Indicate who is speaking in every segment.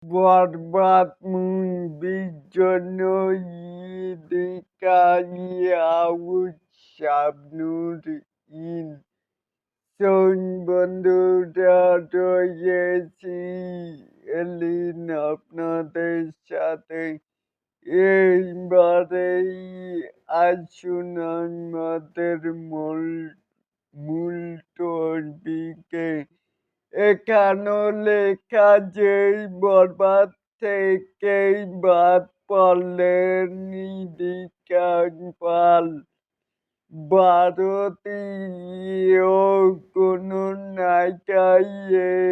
Speaker 1: বরবাদ মুভির জন্য ঈদে আউট শাবনূর বন্ধুরা রয়েছি এলিন আপনাদের সাথে। এইবারেই আসুন আমাদের মূল টপিকে। এখানেও লেখা যে বরবাদ থেকেই বাদ পড়লেন নিধিকা পাল। ভারতীয় কোনো নায়িকাই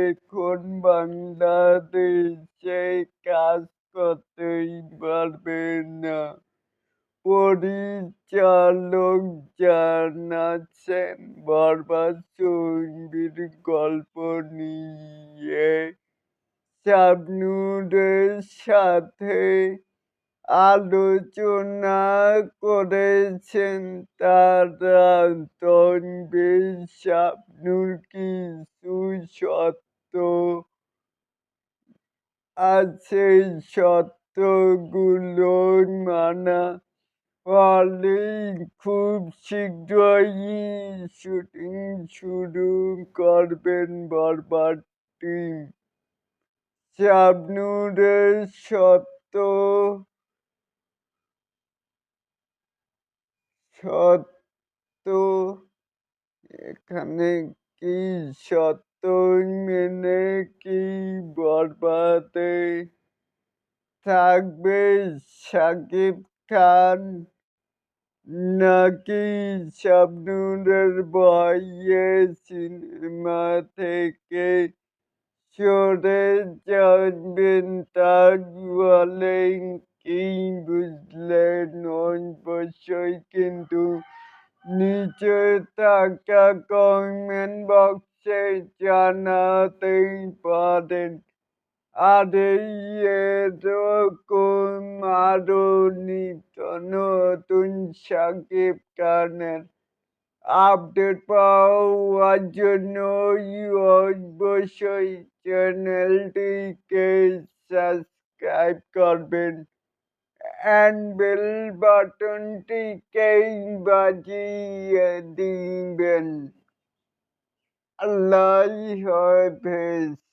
Speaker 1: এখন বাংলাদেশে কাজ করতেই পারবে না। পরিচালক জানাচ্ছেন বরবাদ ছবির গল্প নিয়ে শাবনূরের সাথে আলোচনা করেছেন তারা। তবে শাবনূর কিছু শর্ত আছে, শর্তগুলো মানা হলেই খুব শীঘ্রই শুটিং শুরু করবেন বরবাদ টিম। শাবনূরের শর্ত এখানে কি শর্ত মেনে কি বরবাদে থাকবে শাকিব খান, নাকি শাবনূরের ভয়ে সিনেমা থেকে সরে যাবেন তা বলেন কি বুঝলেন? অবশ্যই কিন্তু নিচে থাকা কমেন্ট বক্সে জানাতেই পারেন। আর এরকম আরো নিত্য নতুন শাকিব খানের আপডেট পাওয়ার জন্য অবশ্যই চ্যানেলটিকে সাবস্ক্রাইব করবেন and বেল বাটনটিকে বাজিয়ে দিবেন। আল্লাহ হাফেজ।